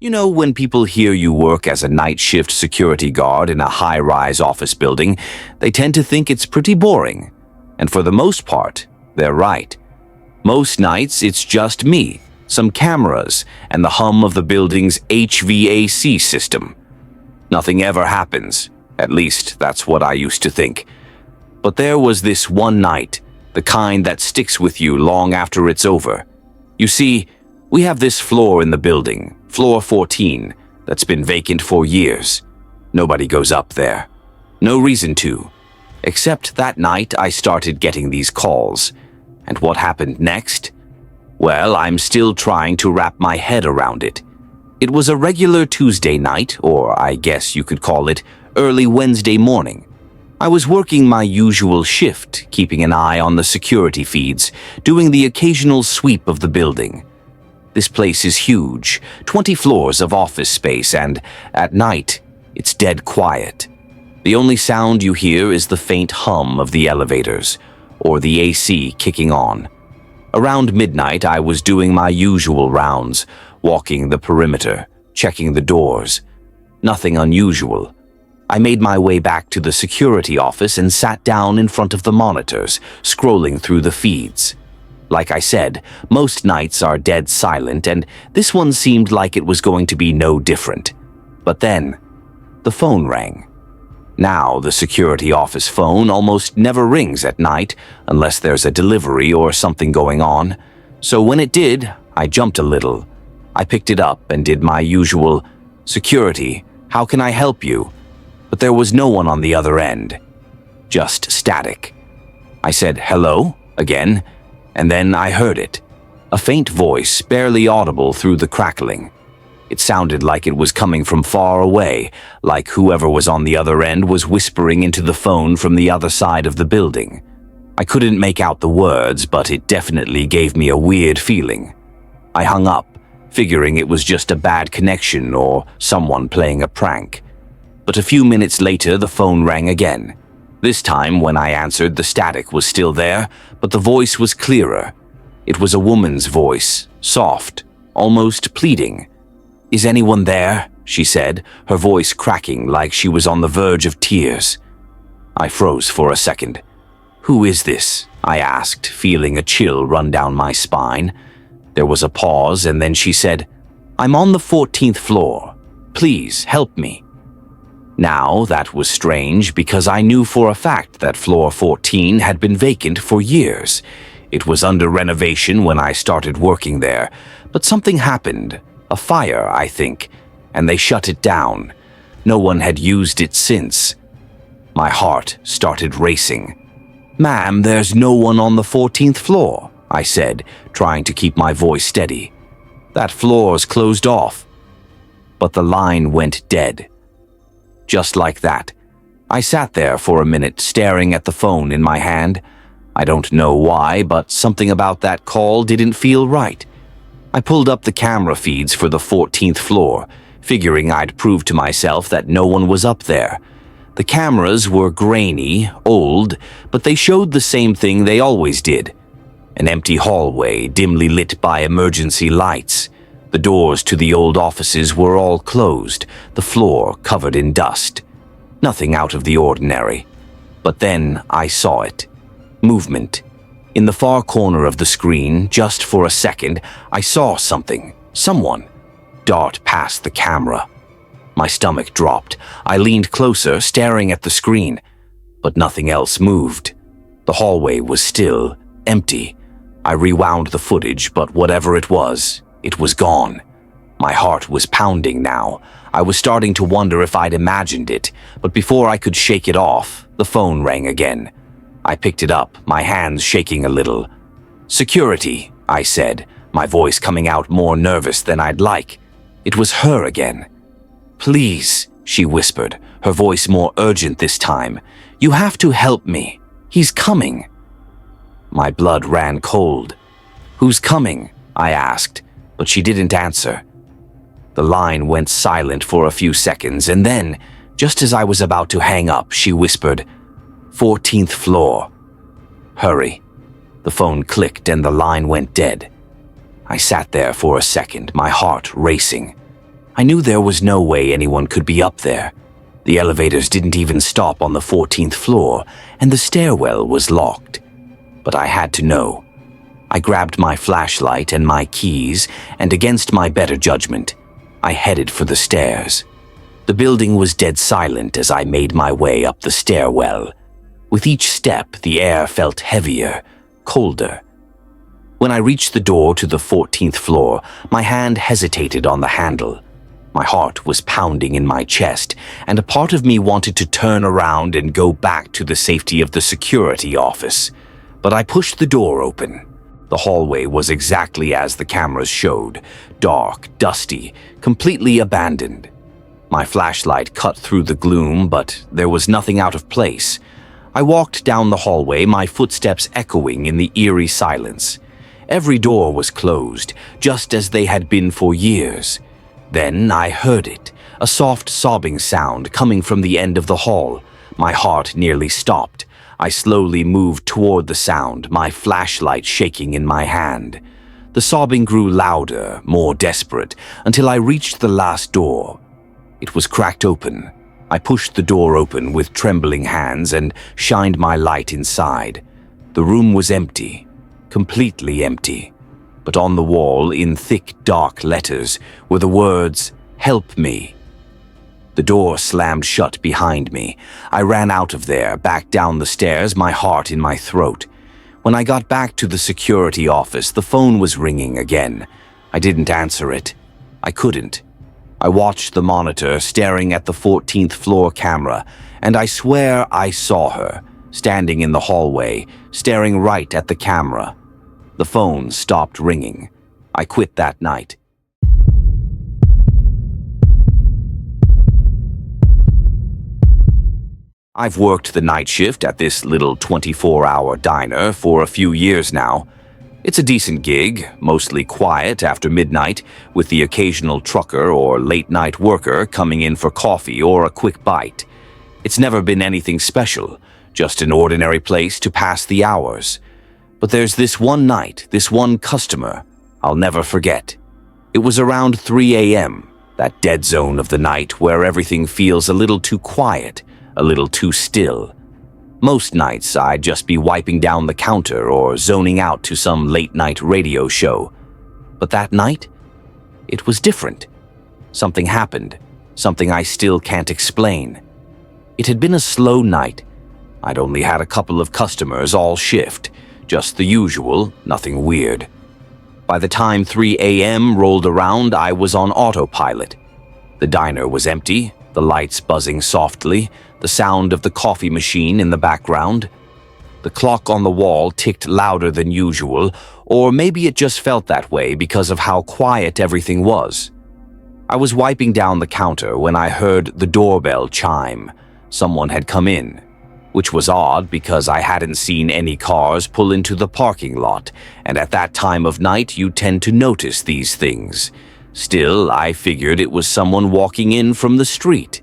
You know, when people hear you work as a night shift security guard in a high-rise office building, they tend to think it's pretty boring. And for the most part, they're right. Most nights, it's just me, some cameras, and the hum of the building's HVAC system. Nothing ever happens. At least, that's what I used to think. But there was this one night, the kind that sticks with you long after it's over. You see, we have this floor in the building, floor 14, that's been vacant for years. Nobody goes up there. No reason to. Except that night I started getting these calls. And what happened next? Well, I'm still trying to wrap my head around it. It was a regular Tuesday night, or I guess you could call it early Wednesday morning. I was working my usual shift, keeping an eye on the security feeds, doing the occasional sweep of the building. This place is huge, 20 floors of office space, and at night, it's dead quiet. The only sound you hear is the faint hum of the elevators, or the AC kicking on. Around midnight, I was doing my usual rounds, walking the perimeter, checking the doors. Nothing unusual. I made my way back to the security office and sat down in front of the monitors, scrolling through the feeds. Like I said, most nights are dead silent, and this one seemed like it was going to be no different. But then, the phone rang. Now, the security office phone almost never rings at night unless there's a delivery or something going on. So when it did, I jumped a little. I picked it up and did my usual, "Security, how can I help you?" But there was no one on the other end. Just static. I said, "Hello?" again, and then I heard it. A faint voice, barely audible through the crackling. It sounded like it was coming from far away, like whoever was on the other end was whispering into the phone from the other side of the building. I couldn't make out the words, but it definitely gave me a weird feeling. I hung up, figuring it was just a bad connection or someone playing a prank. But a few minutes later, the phone rang again. This time, when I answered, the static was still there, but the voice was clearer. It was a woman's voice, soft, almost pleading. "Is anyone there?" she said, her voice cracking like she was on the verge of tears. I froze for a second. "Who is this?" I asked, feeling a chill run down my spine. There was a pause, and then she said, "I'm on the 14th floor. Please help me." Now, that was strange because I knew for a fact that floor 14 had been vacant for years. It was under renovation when I started working there, but something happened. A fire, I think, and they shut it down. No one had used it since. My heart started racing. "Ma'am, there's no one on the 14th floor," I said, trying to keep my voice steady. "That floor's closed off." But the line went dead. Just like that. I sat there for a minute, staring at the phone in my hand. I don't know why, but something about that call didn't feel right. I pulled up the camera feeds for the 14th floor, figuring I'd prove to myself that no one was up there. The cameras were grainy, old, but they showed the same thing they always did. An empty hallway, dimly lit by emergency lights. The doors to the old offices were all closed, the floor covered in dust. Nothing out of the ordinary. But then I saw it. Movement. In the far corner of the screen, just for a second, I saw something, someone, dart past the camera. My stomach dropped. I leaned closer, staring at the screen, but nothing else moved. The hallway was still, empty. I rewound the footage, but whatever it was gone. My heart was pounding now. I was starting to wonder if I'd imagined it, but before I could shake it off, the phone rang again. I picked it up, my hands shaking a little. "Security," I said, my voice coming out more nervous than I'd like. It was her again. "Please," she whispered, her voice more urgent this time. "You have to help me. He's coming." My blood ran cold. "Who's coming?" I asked, but she didn't answer. The line went silent for a few seconds, and then, just as I was about to hang up, she whispered, "14th floor." "Hurry." The phone clicked and the line went dead. I sat there for a second, my heart racing. I knew there was no way anyone could be up there. The elevators didn't even stop on the 14th floor, and the stairwell was locked. But I had to know. I grabbed my flashlight and my keys, and against my better judgment, I headed for the stairs. The building was dead silent as I made my way up the stairwell. With each step, the air felt heavier, colder. When I reached the door to the 14th floor, my hand hesitated on the handle. My heart was pounding in my chest, and a part of me wanted to turn around and go back to the safety of the security office. But I pushed the door open. The hallway was exactly as the cameras showed, dark, dusty, completely abandoned. My flashlight cut through the gloom, but there was nothing out of place. I walked down the hallway, my footsteps echoing in the eerie silence. Every door was closed, just as they had been for years. Then I heard it, a soft sobbing sound coming from the end of the hall. My heart nearly stopped. I slowly moved toward the sound, my flashlight shaking in my hand. The sobbing grew louder, more desperate, until I reached the last door. It was cracked open. I pushed the door open with trembling hands and shined my light inside. The room was empty, completely empty. But on the wall, in thick, dark letters, were the words, "Help me." The door slammed shut behind me. I ran out of there, back down the stairs, my heart in my throat. When I got back to the security office, the phone was ringing again. I didn't answer it. I couldn't. I watched the monitor, staring at the 14th floor camera, and I swear I saw her, standing in the hallway, staring right at the camera. The phone stopped ringing. I quit that night. I've worked the night shift at this little 24-hour diner for a few years now. It's a decent gig, mostly quiet after midnight, with the occasional trucker or late-night worker coming in for coffee or a quick bite. It's never been anything special, just an ordinary place to pass the hours. But there's this one night, this one customer, I'll never forget. It was around 3 a.m., that dead zone of the night where everything feels a little too quiet, a little too still. Most nights I'd just be wiping down the counter or zoning out to some late-night radio show. But that night, it was different. Something happened, something I still can't explain. It had been a slow night. I'd only had a couple of customers all shift. Just the usual, nothing weird. By the time 3 a.m. rolled around, I was on autopilot. The diner was empty, the lights buzzing softly, the sound of the coffee machine in the background. The clock on the wall ticked louder than usual, or maybe it just felt that way because of how quiet everything was. I was wiping down the counter when I heard the doorbell chime. Someone had come in. Which was odd because I hadn't seen any cars pull into the parking lot, and at that time of night you tend to notice these things. Still, I figured it was someone walking in from the street.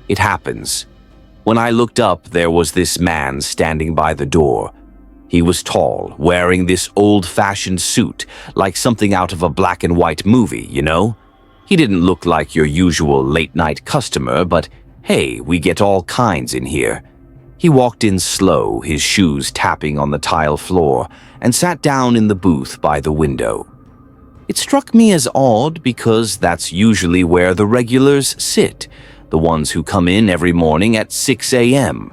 It happens. When I looked up, there was this man standing by the door. He was tall, wearing this old-fashioned suit, like something out of a black and white movie, you know? He didn't look like your usual late-night customer, but hey, we get all kinds in here. He walked in slow, his shoes tapping on the tile floor, and sat down in the booth by the window. It struck me as odd because that's usually where the regulars sit, the ones who come in every morning at 6 a.m.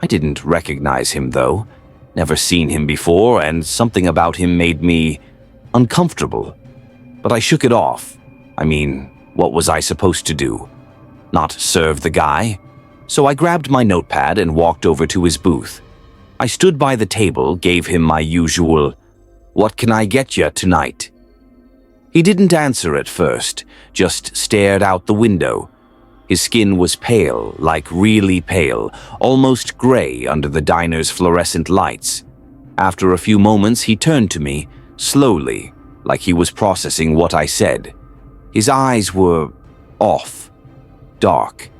I didn't recognize him, though. Never seen him before, and something about him made me uncomfortable. But I shook it off. I mean, what was I supposed to do? Not serve the guy? So I grabbed my notepad and walked over to his booth. I stood by the table, gave him my usual, "What can I get you tonight?" He didn't answer at first, just stared out the window. His skin was pale, like really pale, almost gray under the diner's fluorescent lights. After a few moments, he turned to me, slowly, like he was processing what I said. His eyes were off, dark,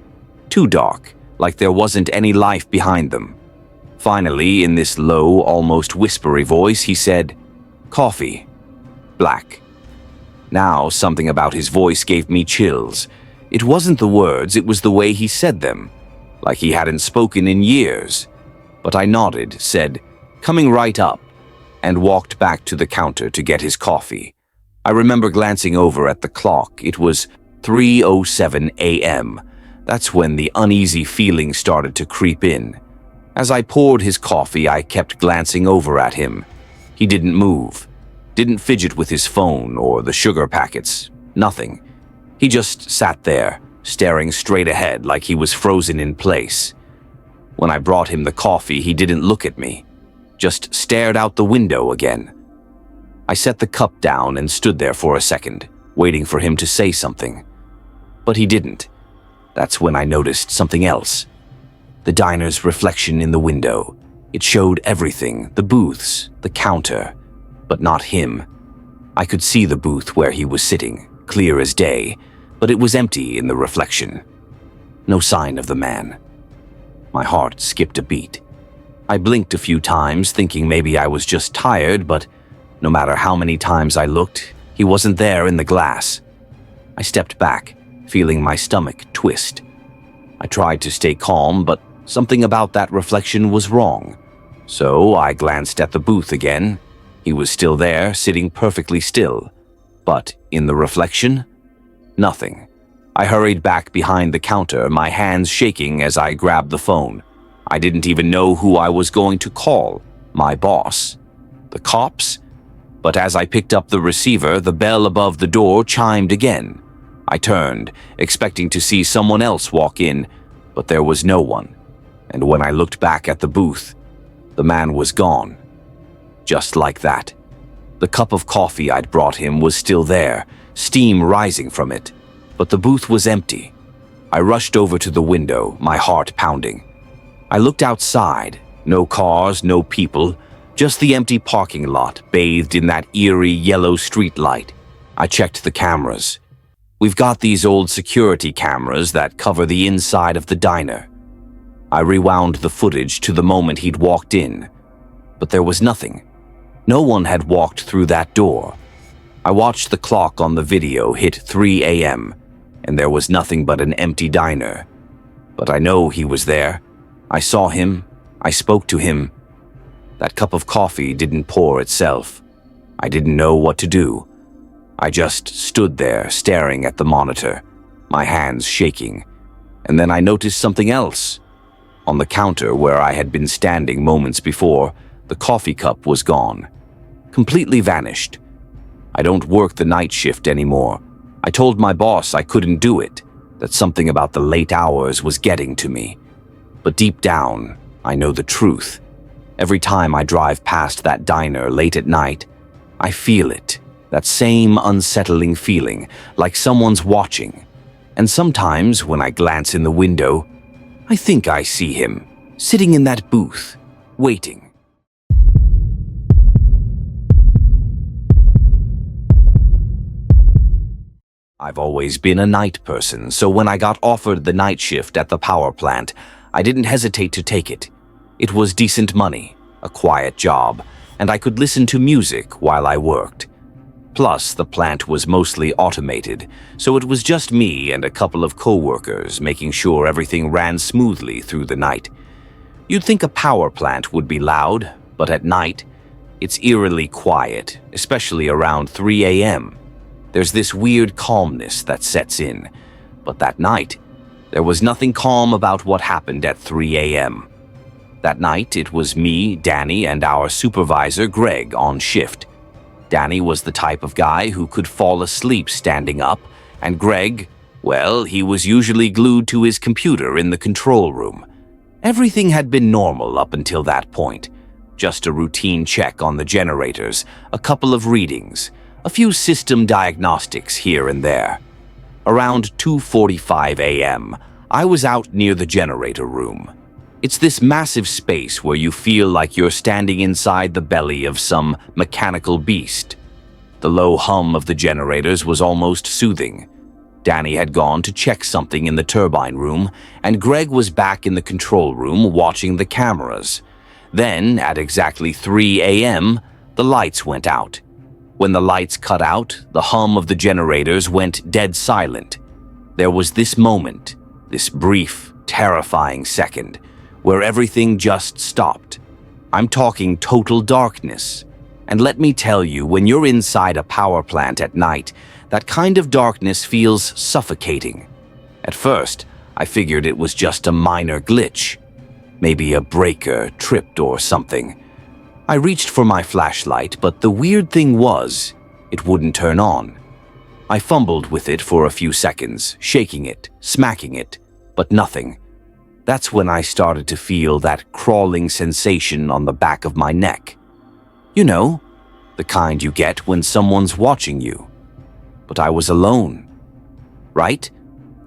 too dark, like there wasn't any life behind them. Finally, in this low, almost whispery voice, he said, "Coffee, black." Now, something about his voice gave me chills. It wasn't the words, it was the way he said them, like he hadn't spoken in years. But I nodded, said, "Coming right up," and walked back to the counter to get his coffee. I remember glancing over at the clock. It was 3:07 a.m. That's when the uneasy feeling started to creep in. As I poured his coffee, I kept glancing over at him. He didn't move, didn't fidget with his phone or the sugar packets, nothing. He just sat there, staring straight ahead like he was frozen in place. When I brought him the coffee, he didn't look at me, just stared out the window again. I set the cup down and stood there for a second, waiting for him to say something. But he didn't. That's when I noticed something else. The diner's reflection in the window. It showed everything, the booths, the counter, but not him. I could see the booth where he was sitting, clear as day, but it was empty in the reflection. No sign of the man. My heart skipped a beat. I blinked a few times, thinking maybe I was just tired, but no matter how many times I looked, he wasn't there in the glass. I stepped back, feeling my stomach twist. I tried to stay calm, but something about that reflection was wrong. So I glanced at the booth again. He was still there, sitting perfectly still. But in the reflection, nothing. I hurried back behind the counter, my hands shaking as I grabbed the phone. I didn't even know who I was going to call. My boss? The cops? But as I picked up the receiver, the bell above the door chimed again. I turned, expecting to see someone else walk in, but there was no one. And when I looked back at the booth, the man was gone. Just like that. The cup of coffee I'd brought him was still there, steam rising from it, but the booth was empty. I rushed over to the window, my heart pounding. I looked outside. No cars, no people, just the empty parking lot bathed in that eerie yellow street light. I checked the cameras. We've got these old security cameras that cover the inside of the diner. I rewound the footage to the moment he'd walked in, but there was nothing. No one had walked through that door. I watched the clock on the video hit 3 a.m., and there was nothing but an empty diner. But I know he was there. I saw him. I spoke to him. That cup of coffee didn't pour itself. I didn't know what to do. I just stood there staring at the monitor, my hands shaking. And then I noticed something else. On the counter where I had been standing moments before, the coffee cup was gone. Completely vanished. I don't work the night shift anymore. I told my boss I couldn't do it, that something about the late hours was getting to me. But deep down, I know the truth. Every time I drive past that diner late at night, I feel it, that same unsettling feeling, like someone's watching. And sometimes when I glance in the window, I think I see him, sitting in that booth, waiting. I've always been a night person, so when I got offered the night shift at the power plant, I didn't hesitate to take it. It was decent money, a quiet job, and I could listen to music while I worked. Plus, the plant was mostly automated, so it was just me and a couple of co-workers making sure everything ran smoothly through the night. You'd think a power plant would be loud, but at night, it's eerily quiet, especially around 3 a.m. There's this weird calmness that sets in, but that night, there was nothing calm about what happened at 3 a.m. That night, it was me, Danny, and our supervisor, Greg, on shift. Danny was the type of guy who could fall asleep standing up, and Greg, well, he was usually glued to his computer in the control room. Everything had been normal up until that point. Just a routine check on the generators, a couple of readings, a few system diagnostics here and there. Around 2:45 a.m., I was out near the generator room. It's this massive space where you feel like you're standing inside the belly of some mechanical beast. The low hum of the generators was almost soothing. Danny had gone to check something in the turbine room, and Greg was back in the control room watching the cameras. Then, at exactly 3 a.m., the lights went out. When the lights cut out, the hum of the generators went dead silent. There was this moment, this brief, terrifying second, where everything just stopped. I'm talking total darkness. And let me tell you, when you're inside a power plant at night, that kind of darkness feels suffocating. At first, I figured it was just a minor glitch. Maybe a breaker tripped or something. I reached for my flashlight, but the weird thing was, it wouldn't turn on. I fumbled with it for a few seconds, shaking it, smacking it, but nothing. That's when I started to feel that crawling sensation on the back of my neck. You know, the kind you get when someone's watching you. But I was alone, right?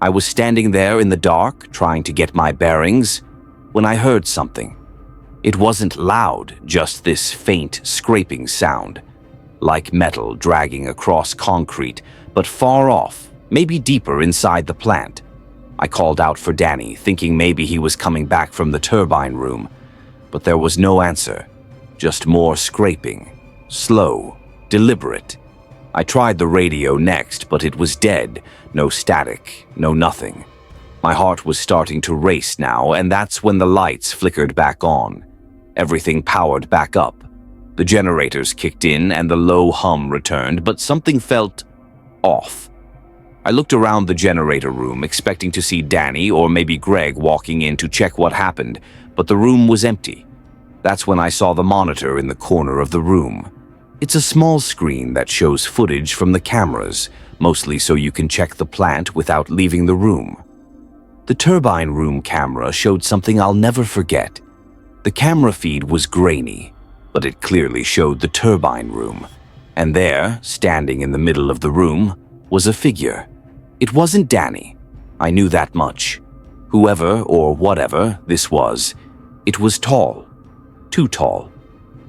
I was standing there in the dark, trying to get my bearings, when I heard something. It wasn't loud, just this faint scraping sound, like metal dragging across concrete, but far off, maybe deeper inside the plant. I called out for Danny, thinking maybe he was coming back from the turbine room, but there was no answer, just more scraping, slow, deliberate. I tried the radio next, but it was dead, no static, no nothing. My heart was starting to race now, and that's when the lights flickered back on. Everything powered back up. The generators kicked in and the low hum returned, but something felt off. I looked around the generator room, expecting to see Danny or maybe Greg walking in to check what happened, but the room was empty. That's when I saw the monitor in the corner of the room. It's a small screen that shows footage from the cameras, mostly so you can check the plant without leaving the room. The turbine room camera showed something I'll never forget. The camera feed was grainy, but it clearly showed the turbine room. And there, standing in the middle of the room, was a figure. It wasn't Danny. I knew that much. Whoever or whatever this was, it was tall. Too tall.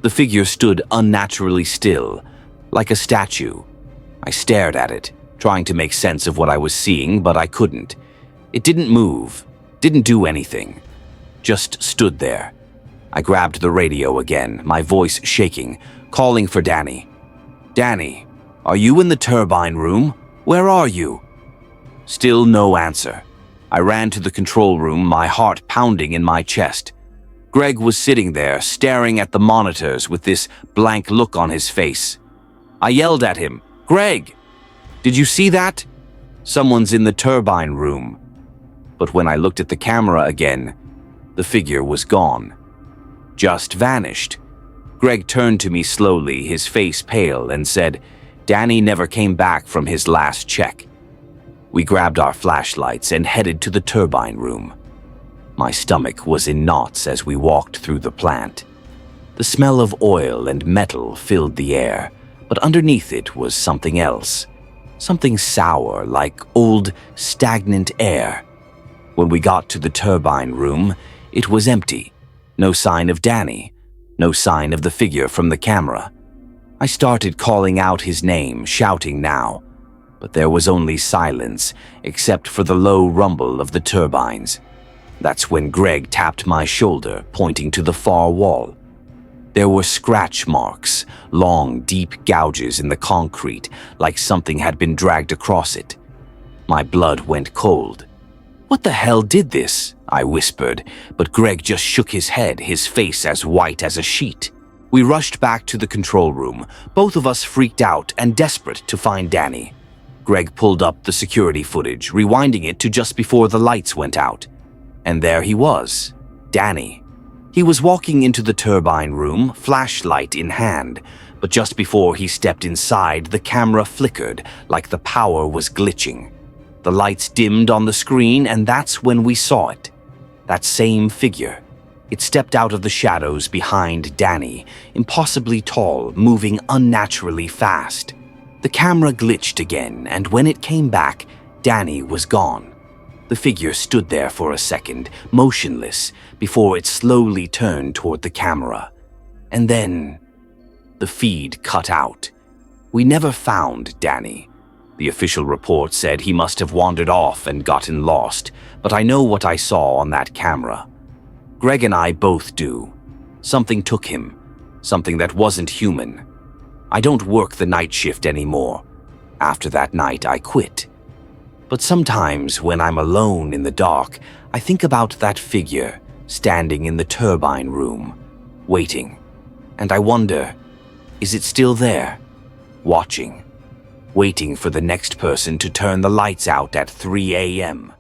The figure stood unnaturally still, like a statue. I stared at it, trying to make sense of what I was seeing, but I couldn't. It didn't move, didn't do anything, just stood there. I grabbed the radio again, my voice shaking, calling for Danny. Danny, are you in the turbine room? Where are you? Still no answer. I ran to the control room, my heart pounding in my chest. Greg was sitting there, staring at the monitors with this blank look on his face. I yelled at him, "Greg, did you see that? Someone's in the turbine room." But when I looked at the camera again, the figure was gone. Just vanished. Greg turned to me slowly, his face pale, and said, "Danny never came back from his last check." We grabbed our flashlights and headed to the turbine room. My stomach was in knots as we walked through the plant. The smell of oil and metal filled the air, but underneath it was something else. Something sour, like old, stagnant air. When we got to the turbine room, it was empty. No sign of Danny. No sign of the figure from the camera. I started calling out his name, shouting now. But there was only silence, except for the low rumble of the turbines. That's when Greg tapped my shoulder, pointing to the far wall. There were scratch marks, long, deep gouges in the concrete, like something had been dragged across it. My blood went cold. "What the hell did this?" I whispered, but Greg just shook his head, his face as white as a sheet. We rushed back to the control room, both of us freaked out and desperate to find Danny. Greg pulled up the security footage, rewinding it to just before the lights went out. And there he was, Danny. He was walking into the turbine room, flashlight in hand, but just before he stepped inside, the camera flickered like the power was glitching. The lights dimmed on the screen, and that's when we saw it. That same figure. It stepped out of the shadows behind Danny, impossibly tall, moving unnaturally fast. The camera glitched again, and when it came back, Danny was gone. The figure stood there for a second, motionless, before it slowly turned toward the camera. And then, the feed cut out. We never found Danny. The official report said he must have wandered off and gotten lost, but I know what I saw on that camera. Greg and I both do. Something took him, something that wasn't human. I don't work the night shift anymore. After that night, I quit. But sometimes when I'm alone in the dark, I think about that figure standing in the turbine room, waiting. And I wonder, is it still there, watching, waiting for the next person to turn the lights out at 3 a.m.?